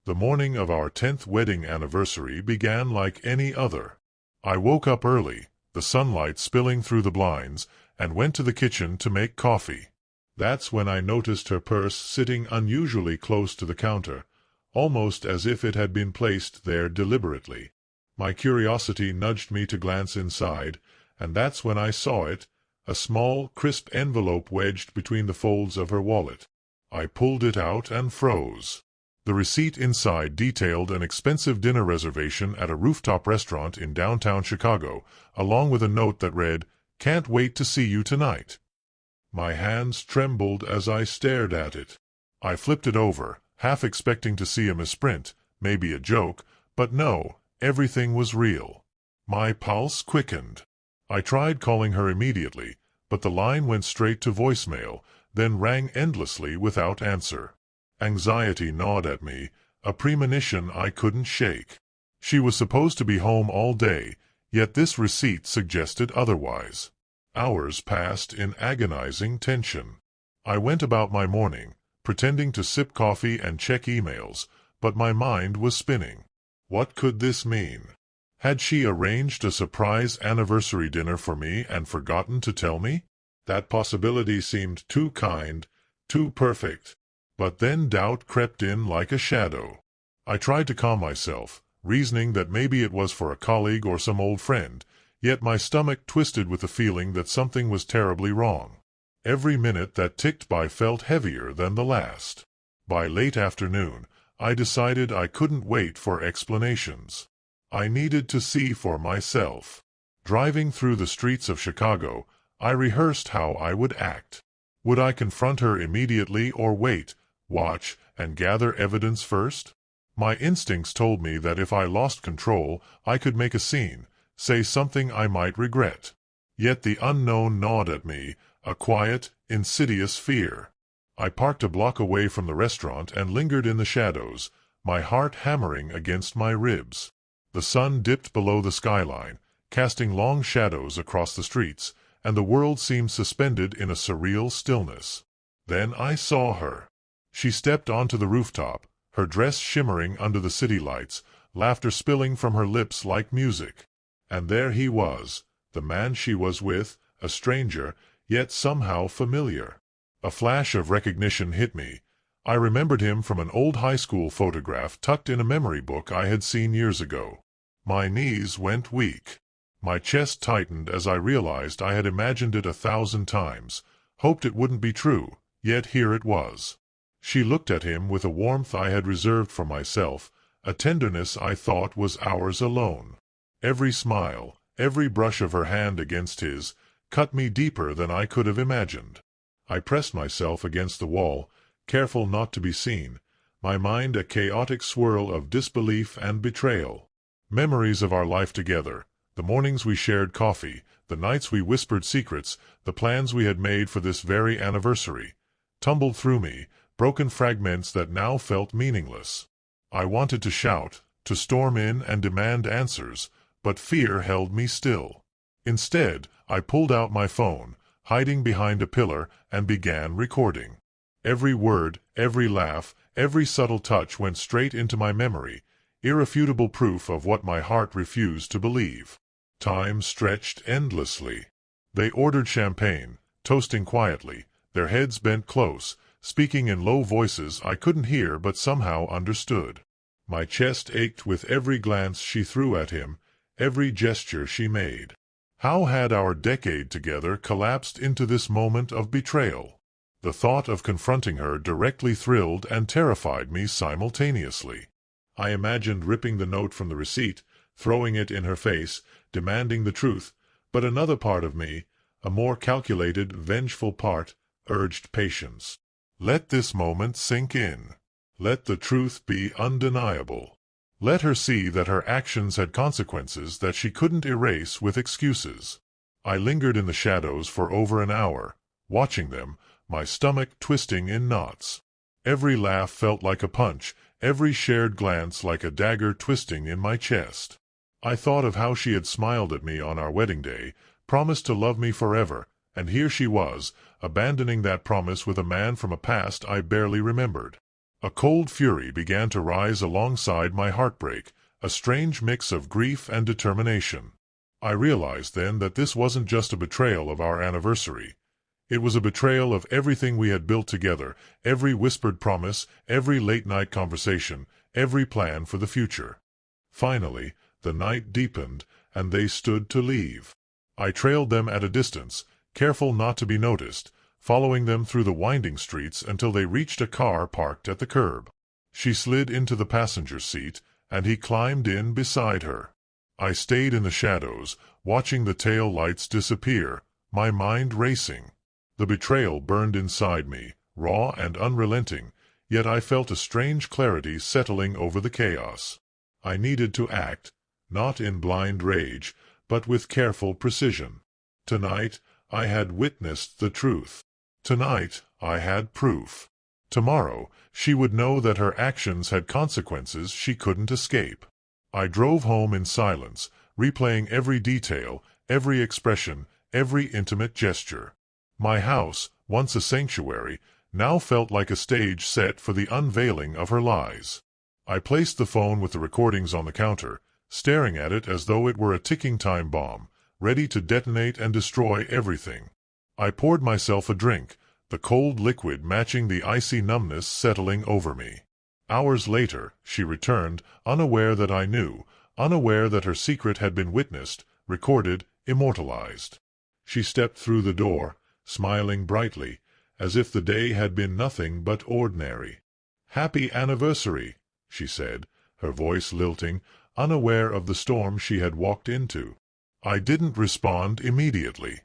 The morning of our 10th wedding anniversary began like any other. I woke up early, the sunlight spilling through the blinds, and went to the kitchen to make coffee. That's when I noticed her purse sitting unusually close to the counter, almost as if it had been placed there deliberately. My curiosity nudged me to glance inside, and that's when I saw it, a small, crisp envelope wedged between the folds of her wallet. I pulled it out and froze. The receipt inside detailed an expensive dinner reservation at a rooftop restaurant in downtown Chicago, along with a note that read, "Can't wait to see you tonight." My hands trembled as I stared at it. I flipped it over, half expecting to see a misprint, maybe a joke, but no, everything was real. My pulse quickened. I tried calling her immediately, but the line went straight to voicemail, then rang endlessly without answer. Anxiety gnawed at me, a premonition I couldn't shake. She was supposed to be home all day, yet this receipt suggested otherwise. Hours passed in agonizing tension. I went about my morning, pretending to sip coffee and check emails, but my mind was spinning. What could this mean? Had she arranged a surprise anniversary dinner for me and forgotten to tell me? That possibility seemed too kind, too perfect. But then doubt crept in like a shadow. I tried to calm myself, reasoning that maybe it was for a colleague or some old friend, yet my stomach twisted with the feeling that something was terribly wrong. Every minute that ticked by felt heavier than the last. By late afternoon, I decided I couldn't wait for explanations. I needed to see for myself. Driving through the streets of Chicago, I rehearsed how I would act. Would I confront her immediately or wait, watch, and gather evidence first? My instincts told me that if I lost control, I could make a scene, say something I might regret. Yet the unknown gnawed at me, a quiet, insidious fear. I parked a block away from the restaurant and lingered in the shadows, my heart hammering against my ribs. The sun dipped below the skyline, casting long shadows across the streets, and the world seemed suspended in a surreal stillness. Then I saw her. She stepped onto the rooftop, her dress shimmering under the city lights, laughter spilling from her lips like music. And there he was, the man she was with, a stranger, yet somehow familiar. A flash of recognition hit me. I remembered him from an old high school photograph tucked in a memory book I had seen years ago. My knees went weak. My chest tightened as I realized I had imagined it 1,000 times, hoped it wouldn't be true, yet here it was. She looked at him with a warmth I had reserved for myself, a tenderness I thought was ours alone. Every smile, every brush of her hand against his, cut me deeper than I could have imagined. I pressed myself against the wall, careful not to be seen, my mind a chaotic swirl of disbelief and betrayal. Memories of our life together, the mornings we shared coffee, the nights we whispered secrets, the plans we had made for this very anniversary, tumbled through me, broken fragments that now felt meaningless. I wanted to shout, to storm in and demand answers, but fear held me still. Instead, I pulled out my phone, hiding behind a pillar, and began recording. Every word, every laugh, every subtle touch went straight into my memory, irrefutable proof of what my heart refused to believe. Time stretched endlessly. They ordered champagne, toasting quietly, their heads bent close, speaking in low voices I couldn't hear but somehow understood. My chest ached with every glance she threw at him, every gesture she made. How had our decade together collapsed into this moment of betrayal? The thought of confronting her directly thrilled and terrified me simultaneously. I imagined ripping the note from the receipt, throwing it in her face, demanding the truth, but another part of me, a more calculated, vengeful part, urged patience. Let this moment sink in. Let the truth be undeniable. Let her see that her actions had consequences that she couldn't erase with excuses. I lingered in the shadows for over an hour, watching them, my stomach twisting in knots. Every laugh felt like a punch, every shared glance like a dagger twisting in my chest. I thought of how she had smiled at me on our wedding day, promised to love me forever, and here she was, abandoning that promise with a man from a past I barely remembered. A cold fury began to rise alongside my heartbreak, a strange mix of grief and determination. I realized then that this wasn't just a betrayal of our anniversary. It was a betrayal of everything we had built together, every whispered promise, every late-night conversation, every plan for the future. Finally, the night deepened, and they stood to leave. I trailed them at a distance, careful not to be noticed, following them through the winding streets until they reached a car parked at the curb. She slid into the passenger seat, and he climbed in beside her. I stayed in the shadows, watching the tail lights disappear, my mind racing. The betrayal burned inside me, raw and unrelenting, yet I felt a strange clarity settling over the chaos. I needed to act, not in blind rage, but with careful precision. Tonight, I had witnessed the truth. Tonight, I had proof. Tomorrow, she would know that her actions had consequences she couldn't escape. I drove home in silence, replaying every detail, every expression, every intimate gesture. My house, once a sanctuary, now felt like a stage set for the unveiling of her lies. I placed the phone with the recordings on the counter, staring at it as though it were a ticking time bomb, ready to detonate and destroy everything. I poured myself a drink, the cold liquid matching the icy numbness settling over me. Hours later, she returned, unaware that I knew, unaware that her secret had been witnessed, recorded, immortalized. She stepped through the door, smiling brightly, as if the day had been nothing but ordinary. "Happy anniversary," she said, her voice lilting, unaware of the storm she had walked into. I didn't respond immediately.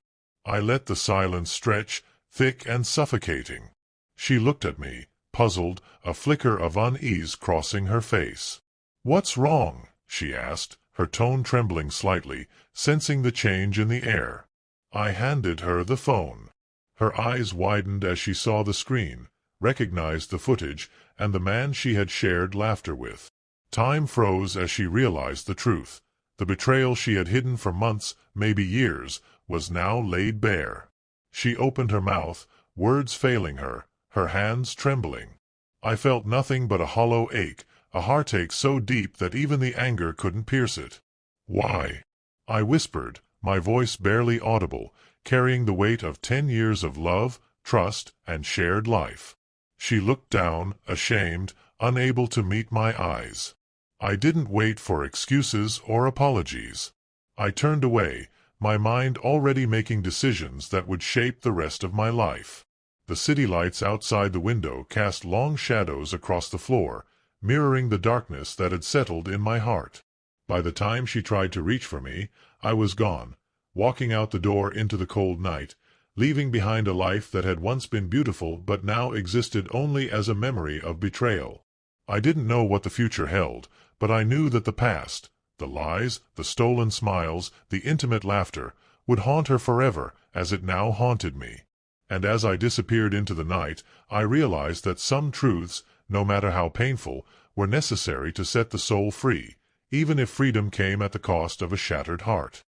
I let the silence stretch, thick and suffocating. She looked at me, puzzled, a flicker of unease crossing her face. "What's wrong?" she asked, her tone trembling slightly, sensing the change in the air. I handed her the phone. Her eyes widened as she saw the screen, recognized the footage, and the man she had shared laughter with. Time froze as she realized the truth. The betrayal she had hidden for months, maybe years, was now laid bare. She opened her mouth, words failing her, her hands trembling. I felt nothing but a hollow ache, a heartache so deep that even the anger couldn't pierce it. "Why?" I whispered, my voice barely audible, carrying the weight of 10 years of love, trust, and shared life. She looked down, ashamed, unable to meet my eyes. I didn't wait for excuses or apologies. I turned away, my mind already making decisions that would shape the rest of my life. The city lights outside the window cast long shadows across the floor, mirroring the darkness that had settled in my heart. By the time she tried to reach for me, I was gone, walking out the door into the cold night, leaving behind a life that had once been beautiful but now existed only as a memory of betrayal. I didn't know what the future held, but I knew that the past, the lies, the stolen smiles, the intimate laughter, would haunt her forever as it now haunted me. And as I disappeared into the night, I realized that some truths, no matter how painful, were necessary to set the soul free, even if freedom came at the cost of a shattered heart.